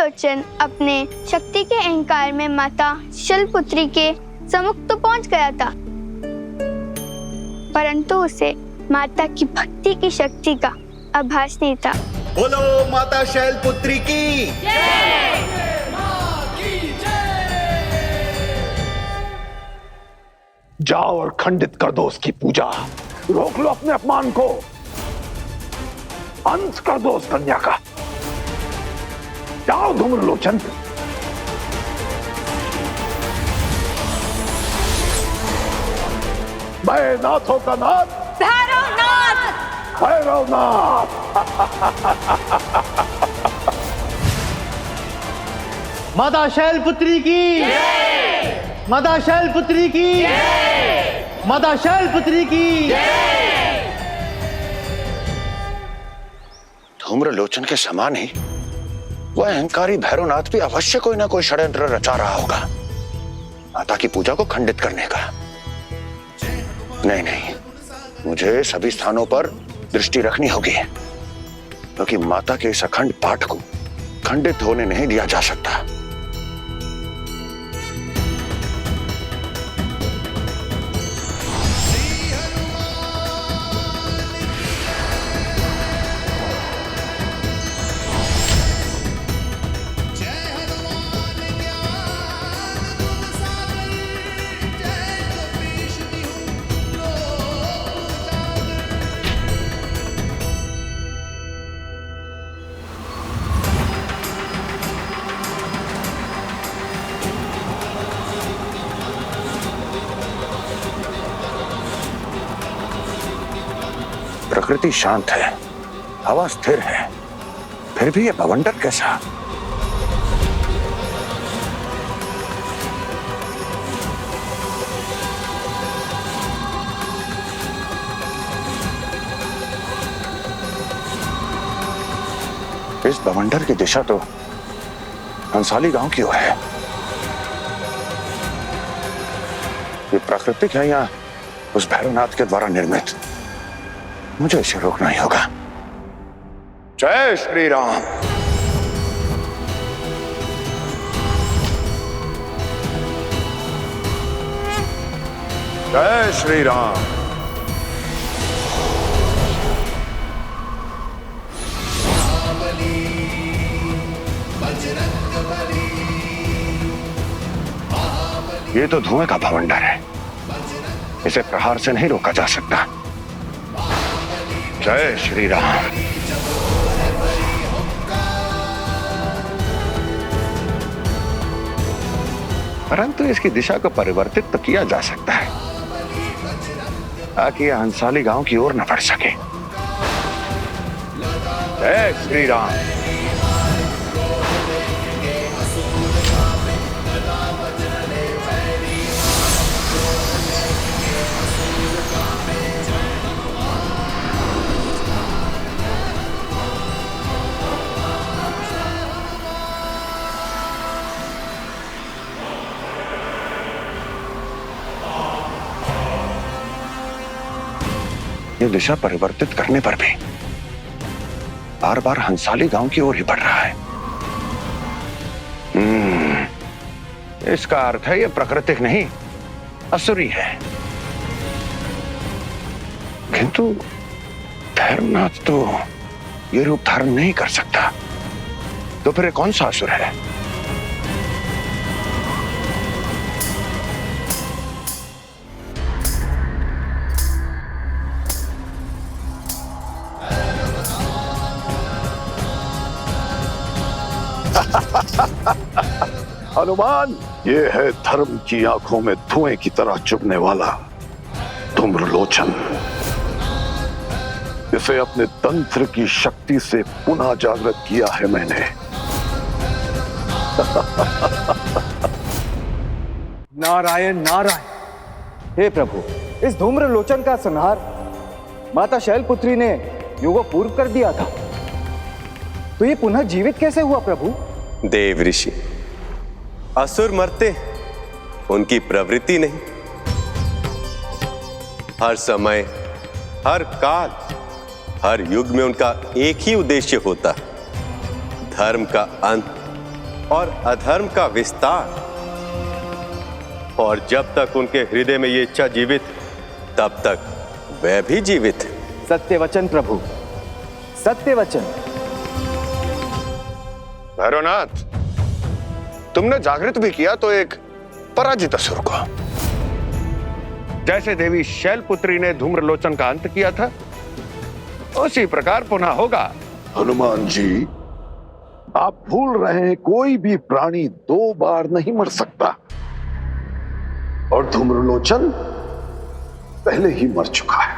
धूम्रलोचन अपने शक्ति के अहंकार में माता शैलपुत्री के सम्मुख तो पहुंच गया था, परंतु उसे माता की भक्ति की शक्ति का आभास नहीं था। बोलो माता शैलपुत्री की जय। जाओ और खंडित कर दो उसकी पूजा, रोक लो अपने अपमान को, अंत कर दो उस कन्या का। जाओ धूम्रलोचन। मैं नाथों का नाथ भैरवनाथ। भैरवनाथ। माता शैलपुत्री की, माता शैलपुत्री की, माता शैलपुत्री की। धूम्रलोचन के समान ही वह अहंकारी भैरवनाथ भी अवश्य कोई ना कोई षड्यंत्र रचा रहा होगा माता की पूजा को खंडित करने का। नहीं नहीं, मुझे सभी स्थानों पर दृष्टि रखनी होगी, क्योंकि माता के इस अखंड पाठ को खंडित होने नहीं दिया जा सकता। प्रकृति शांत है, हवा स्थिर है, फिर भी ये बवंडर कैसा? इस बवंडर की दिशा तो हंसाली गांव की ओर है। ये प्राकृतिक है या उस भैरवनाथ के द्वारा निर्मित? मुझे इसे रोकना ही होगा। जय श्री राम। जय श्री राम। ये तो धुएं का भवंडर है, इसे प्रहार से नहीं रोका जा सकता। जय श्री राम। परंतु इसकी दिशा को परिवर्तित तो किया जा सकता है ताकि यह हंसाली गांव की ओर न बढ़ सके। जय श्री राम। ये दिशा परिवर्तित करने पर भी बार बार हंसाली गांव की ओर ही बढ़ रहा है। इसका अर्थ है ये प्राकृतिक नहीं, असुरी है। किंतु भैरवनाथ तो ये रूप धारण नहीं कर सकता, तो फिर कौन सा असुर है? हनुमान, ये है धर्म की आंखों में धुएं की तरह चुभने वाला धूम्रलोचन। इसे अपने तंत्र की शक्ति से पुनः जागृत किया है मैंने। नारायण नारायण। हे प्रभु, इस धूम्रलोचन का संहार माता शैलपुत्री ने युगों पूर्व कर दिया था, तो ये पुनः जीवित कैसे हुआ प्रभु? देव ऋषि, असुर मरते, उनकी प्रवृत्ति नहीं। हर समय, हर काल, हर युग में उनका एक ही उद्देश्य होता है, धर्म का अंत और अधर्म का विस्तार। और जब तक उनके हृदय में ये इच्छा जीवित, तब तक वह भी जीवित। सत्य वचन प्रभु, सत्य वचन। भैरवनाथ, तुमने जागृत भी किया तो एक पराजित असुर को। जैसे देवी शैलपुत्री ने धूम्रलोचन का अंत किया था, उसी प्रकार पुनः होगा। हनुमान जी, आप भूल रहे हैं, कोई भी प्राणी 2 बार नहीं मर सकता। और धूम्रलोचन पहले ही मर चुका है,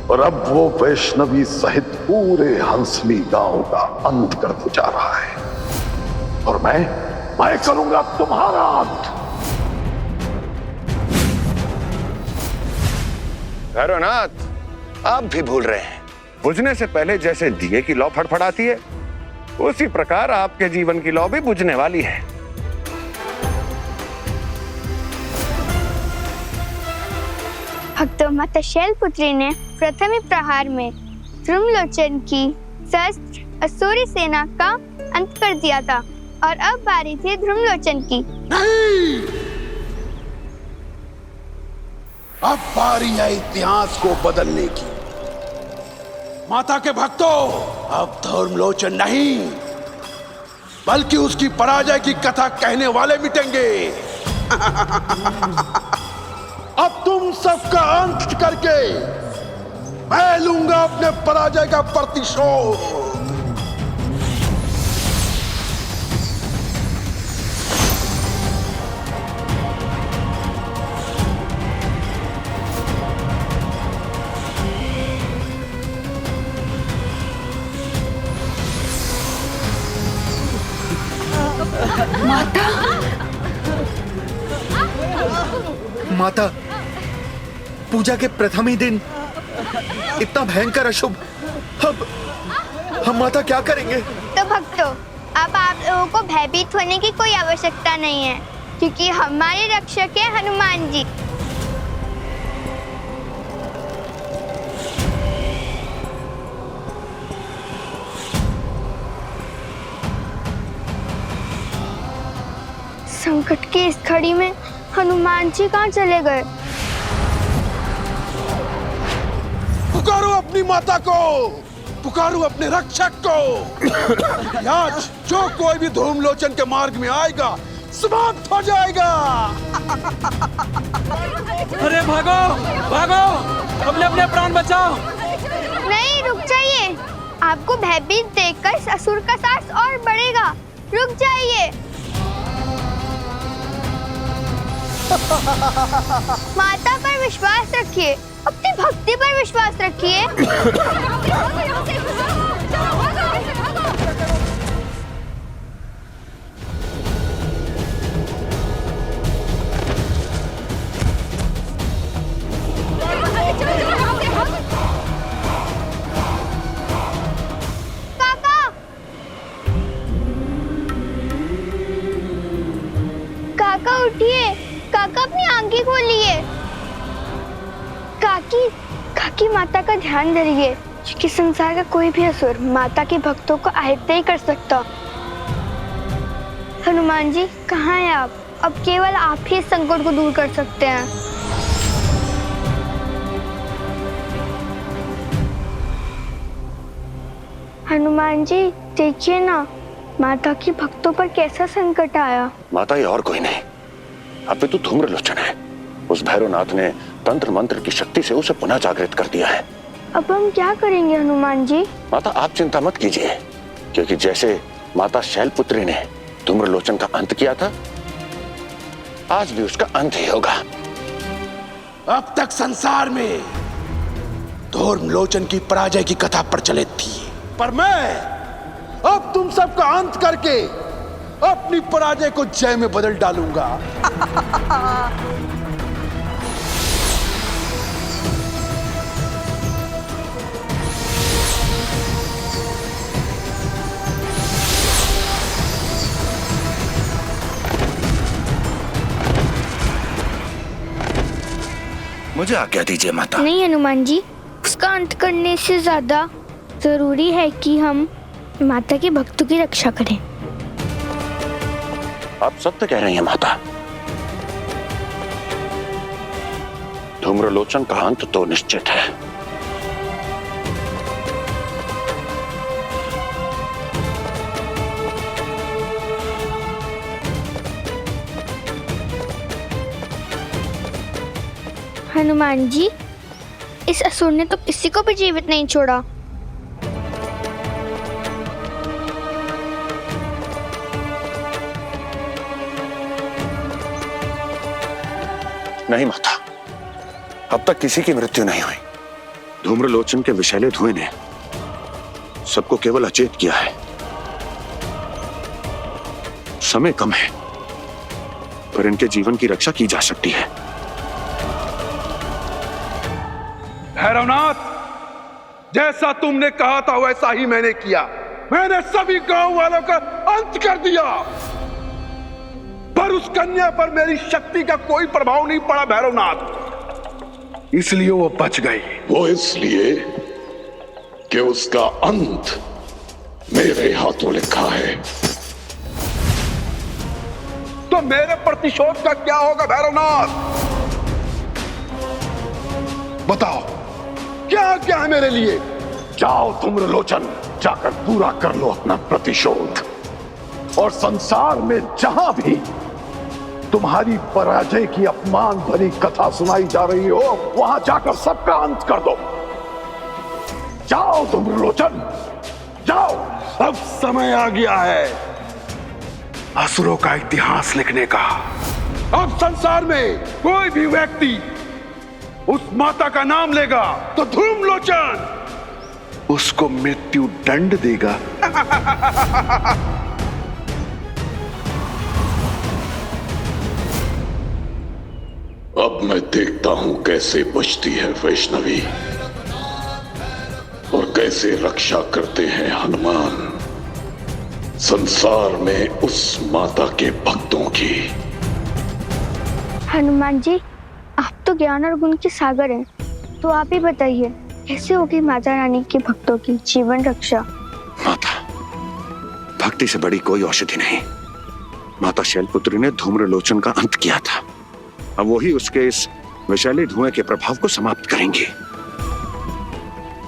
और अब वो वैष्णवी सहित पूरे हंसली गांव का अंत करने जा रहा है। और मैं करूंगा तुम्हारा अंत। भैरवनाथ, आप भी भूल रहे हैं, बुझने से पहले जैसे दिए की लौ फड़फड़ाती है, उसी प्रकार आपके जीवन की लौ भी बुझने वाली है। भक्त माता शैलपुत्री ने प्रथम ही प्रहार में धूम्रलोचन की सहस्त्र असुरी सेना का अंत कर दिया था, और अब बारी थी धूम्रलोचन की। नहीं, अब बारी है इतिहास को बदलने की। माता के भक्तों, अब धूम्रलोचन नहीं, बल्कि उसकी पराजय की कथा कहने वाले मिटेंगे। अब तुम सबका अंत करके मैं लूंगा अपने पराजय का प्रतिशोध। माता, पूजा के प्रथम ही दिन इतना भयंकर अशुभ, अब हम माता क्या करेंगे? तो भक्तों, अब आप लोगों को भयभीत होने की कोई आवश्यकता नहीं है, क्योंकि हमारे रक्षक है हनुमान जी। संकट की इस घड़ी में हनुमान जी कहाँ चले गए? पुकारो अपनी माता को, पुकारो अपने रक्षक को। आज जो कोई भी धूम्रलोचन के मार्ग में आएगा, समाप्त हो जाएगा। अरे भागो, भागो, अपने अपने प्राण बचाओ। नहीं, रुक जाइए। आपको भयभीत देखकर असुर का साहस और बढ़ेगा। रुक जाइए। माता पर विश्वास रखिए, अपनी भक्ति पर विश्वास रखिए। काका, काका उठिए, काका अपनी आंखें खोलिए। काकी माता का ध्यान धरिए, क्योंकि संसार का कोई भी असुर माता के भक्तों को आहत नहीं कर सकता। हनुमान जी, कहाँ हैं आप? अब केवल आप ही इस संकट को दूर कर सकते हैं। हनुमान जी, देखिए ना, माता की भक्तों पर कैसा संकट आया। माता, ये और कोई नहीं, अब तो धूम्रलोचन है। उस भैरवनाथ ने तंत्र मंत्र की शक्ति से उसे पुनः जागृत कर दिया है। अब हम क्या करेंगे हनुमान जी? माता, आप चिंता मत कीजिए, क्योंकि जैसे माता शैलपुत्री ने धूम्रलोचन का अंत किया था, आज भी उसका अंत ही होगा। अब तक संसार में धूम्रलोचन की पराजय की कथा प्रचलित थी, पर मैं अब तुम सबका अंत करके अपनी पराजय को जय में बदल डालूंगा। मुझे आज्ञा दीजिए माता। नहीं हनुमान जी, उसका अंत करने से ज्यादा जरूरी है कि हम माता के भक्तों की रक्षा करें। आप सत्य कह रही हैं माता। धूम्रलोचन का अंत तो निश्चित है। हनुमान जी, इस असुर ने तो किसी को भी जीवित नहीं छोड़ा। नहीं माता, अब तक किसी की मृत्यु नहीं हुई। धूम्रलोचन के विषैले धुएं ने सबको केवल अचेत किया है। समय कम है, पर इनके जीवन की रक्षा की जा सकती है। भैरवनाथ, जैसा तुमने कहा था वैसा ही मैंने किया। मैंने सभी गांव वालों का अंत कर दिया, पर उस कन्या पर मेरी शक्ति का कोई प्रभाव नहीं पड़ा भैरवनाथ, इसलिए वो बच गई। वो इसलिए कि उसका अंत मेरे हाथों लिखा है। तो मेरे प्रतिशोध का क्या होगा भैरवनाथ? बताओ, क्या क्या है मेरे लिए? जाओ धूम्रलोचन, जाकर पूरा कर लो अपना प्रतिशोध, और संसार में जहां भी तुम्हारी पराजय की अपमान भरी कथा सुनाई जा रही हो, वहां जाकर सबका अंत कर दो। जाओ धूम्रलोचन, जाओ। अब समय आ गया है असुरों का इतिहास लिखने का। अब संसार में कोई भी व्यक्ति उस माता का नाम लेगा तो धूम्रलोचन उसको मृत्यु दंड देगा। अब मैं देखता हूं कैसे बचती है वैष्णवी और कैसे रक्षा करते हैं हनुमान संसार में उस माता के भक्तों की। हनुमान जी, आप तो ज्ञान और गुण के सागर हैं, तो आप ही बताइए कैसे होगी माता रानी के भक्तों की जीवन रक्षा? माता, भक्ति से बड़ी कोई औषधि नहीं। माता शैलपुत्री ने धूम्रलोचन का अंत किया था, अब वही उसके इस विषैले धुएं के प्रभाव को समाप्त करेंगे।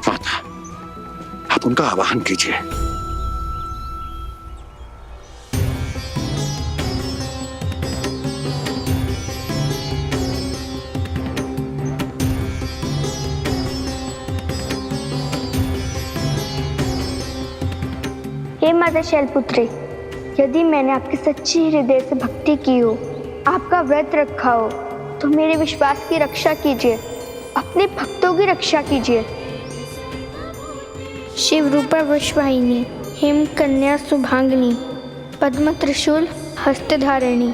माता, आप उनका आवाहन कीजिए। हे माता शैलपुत्री, यदि मैंने आपकी सच्ची हृदय से भक्ति की हो, आपका व्रत रखा हो, तो मेरे विश्वास की रक्षा कीजिए, अपने भक्तों की रक्षा कीजिए। शिव रूपा वशवाहिनी, हेम कन्या शुभांगिनी, पद्म त्रिशूल हस्तधारिणी,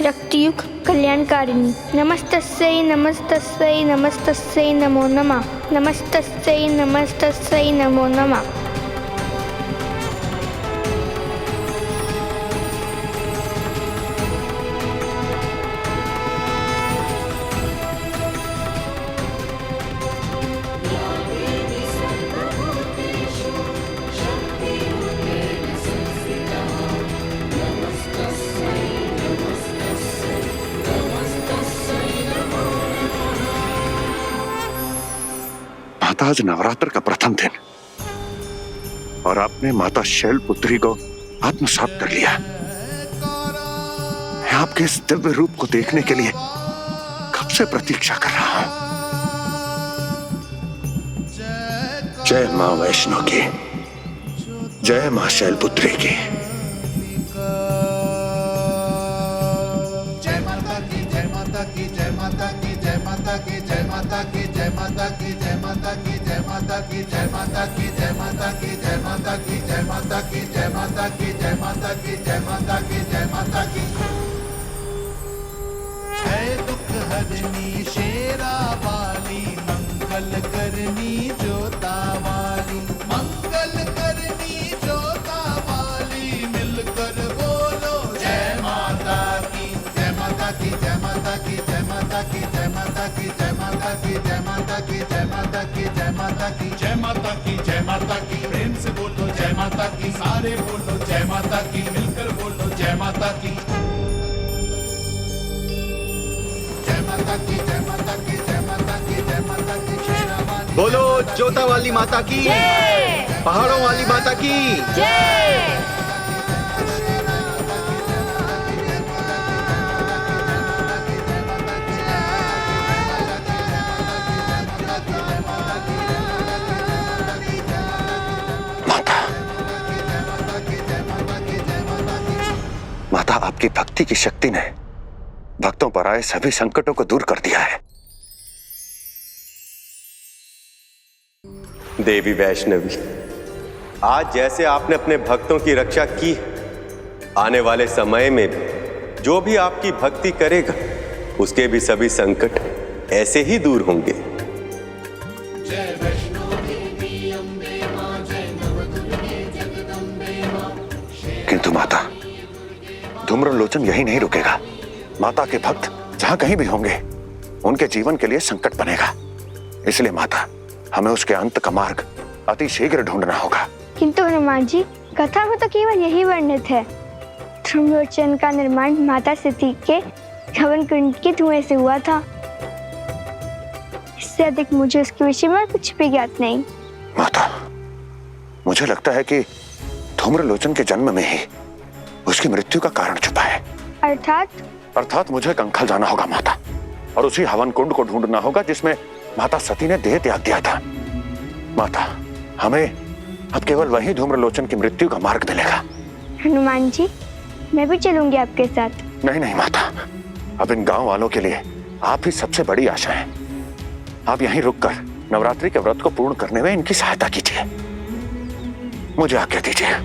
रक्तयुग कल्याणकारिणी, नमस्तस्यै नमस्तस्यै नमस्तस्यै नमो नमः, नमस्तस्यै नमस्तस्यै नमो नमः। आज नवरात्र का प्रथम दिन और आपने माता शैलपुत्री को आत्मसात कर लिया। मैं आपके इस दिव्य रूप को देखने के लिए कब से प्रतीक्षा कर रहा हूं। जय मां वैष्णो की, जय मां शैलपुत्री की। जय माता की, जय माता की, जय माता की, जय माता की, जय माता की, जय माता की, जय माता की, जय माता की, जय माता की, जय माता की, जय माता की, जय माता की, जय माता की, जय माता की, जय माता की, जय माता की। जय दुख हरनी शेरा वाली, मंगल करनी जोता वाली, मंगल करनी जोता वाली, मिलकर बोलो जय माता की, जय माता की, जय माता की, जय माता की, जय माता की, जय माता की, जय माता की, जय माता की, जय माता की, जय माता की, जय माता की। प्रेम से बोलो जय माता की, सारे बोलो जय माता की, मिलकर बोलो जय माता की। बोलो जोता वाली माता की, पहाड़ों वाली माता की। माता, आपकी भक्ति की शक्ति ने भक्तों पर आए सभी संकटों को दूर कर दिया है। देवी वैष्णवी, आज जैसे आपने अपने भक्तों की रक्षा की, आने वाले समय में भी जो भी आपकी भक्ति करेगा उसके भी सभी संकट ऐसे ही दूर होंगे। किंतु माता, धूम्रलोचन यही नहीं रुकेगा। माता के भक्त जहां कहीं भी होंगे उनके जीवन के लिए संकट बनेगा। इसलिए माता, हमें उसके अंत का मार्ग अति शीघ्र ढूंढना होगा। किंतु हनुमान जी, कथा में तो केवल यही वर्णित है। धूम्रलोचन का निर्माण माता सती के हवन कुंड के धुएं से हुआ था। इससे अधिक मुझे उसके विषय में कुछ भी ज्ञात नहीं। माता, मुझे लगता है कि धूम्रलोचन के जन्म में ही उसकी मृत्यु का कारण छुपा है। अर्थात मुझे कंखल जाना होगा माता, और उसी हवन कुंड को ढूंढना होगा जिसमें माता सती ने देह त्याग दिया था। माता, हमें अब केवल वही धूम्रलोचन की मृत्यु का मार्ग मिलेगा। हनुमान जी, मैं भी चलूंगी आपके साथ। नहीं नहीं माता, अब इन गांव वालों के लिए आप ही सबसे बड़ी आशा है। आप यहीं रुककर नवरात्रि के व्रत को पूर्ण करने में इनकी सहायता कीजिए। मुझे आज्ञा दीजिए।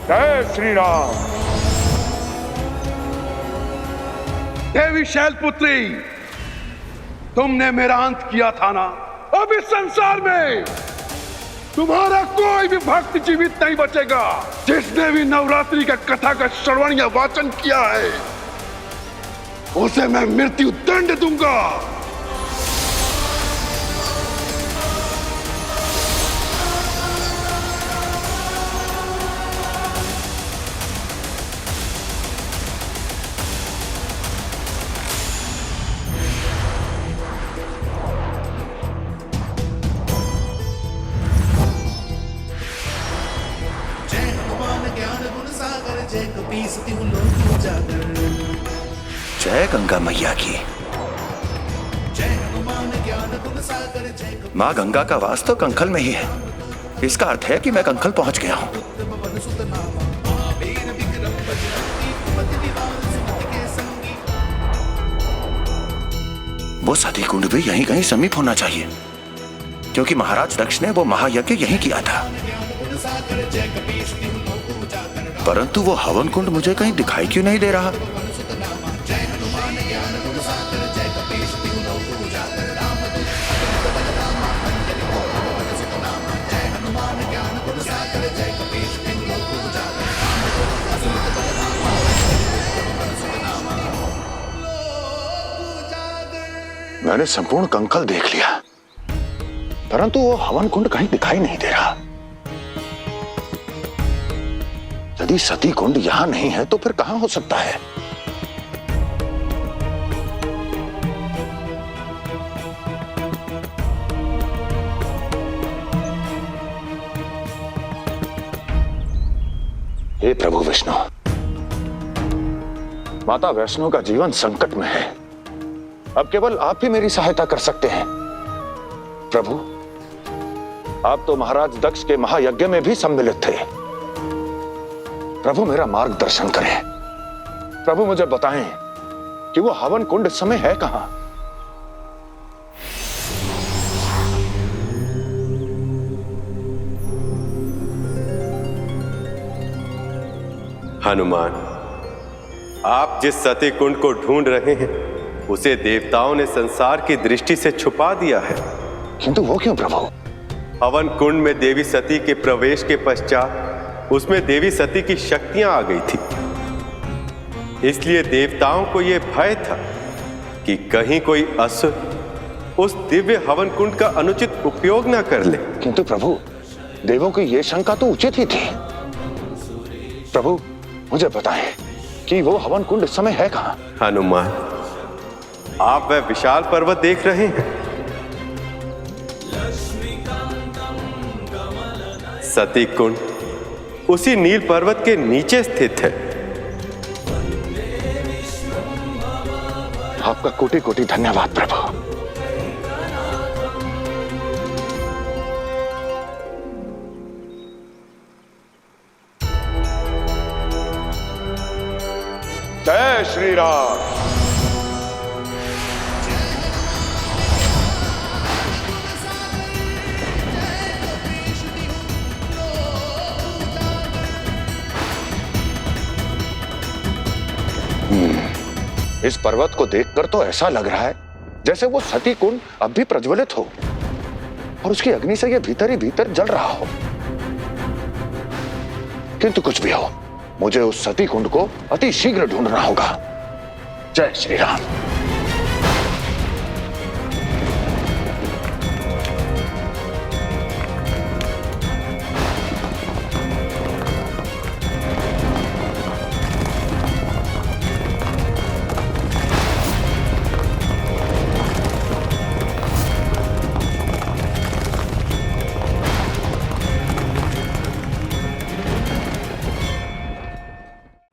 जय श्री राम। देवी शैलपुत्री, तुमने मेरा अंत किया था ना। अब इस संसार में तुम्हारा कोई भी भक्त जीवित नहीं बचेगा। जिसने भी नवरात्रि का कथा का श्रवण या वाचन किया है उसे मैं मृत्यु दंड दूंगा। जय गंगा मैया की। माँ गंगा का वास तो कंखल में ही है। इसका अर्थ है कि मैं कंखल पहुंच गया हूं। वो सती कुंड भी यहीं कहीं समीप होना चाहिए, क्योंकि महाराज दक्ष ने वो महायज्ञ यहीं किया था। परंतु वो हवन कुंड मुझे कहीं दिखाई क्यों नहीं दे रहा? मैंने संपूर्ण कंखल देख लिया, परंतु वो हवन कुंड कहीं दिखाई नहीं दे रहा। यदि सती कुंड यहां नहीं है तो फिर कहां हो सकता है? हे प्रभु विष्णु, माता वैष्णो का जीवन संकट में है। अब केवल आप ही मेरी सहायता कर सकते हैं। प्रभु, आप तो महाराज दक्ष के महायज्ञ में भी सम्मिलित थे। प्रभु, मेरा मार्गदर्शन करें। प्रभु, मुझे बताएं कि वो हवन कुंड इस समय है कहां? हनुमान, आप जिस सती कुंड को ढूंढ रहे हैं उसे देवताओं ने संसार की दृष्टि से छुपा दिया है। किंतु वो क्यों प्रभु? हवन कुंड में देवी सती के प्रवेश के पश्चात उसमें देवी सती की शक्तियां आ गई थी। इसलिए देवताओं को यह भय था कि कहीं कोई असुर उस दिव्य हवन कुंड का अनुचित उपयोग न कर ले। किंतु प्रभु, देवों की यह शंका तो उचित ही थी। प्रभु, मुझे बताएं कि वो हवन कुंड इस समय है कहां? हनुमान, आप वह विशाल पर्वत देख रहे हैं? सती कुंड उसी नील पर्वत के नीचे स्थित है। आपका कोटि कोटि धन्यवाद प्रभु। जय श्री राम। इस पर्वत को देखकर तो ऐसा लग रहा है जैसे वो सती कुंड अब भी प्रज्वलित हो और उसकी अग्नि से ये भीतर ही भीतर जल रहा हो। किंतु कुछ भी हो, मुझे उस सती कुंड को अति शीघ्र ढूंढना होगा। जय श्री राम।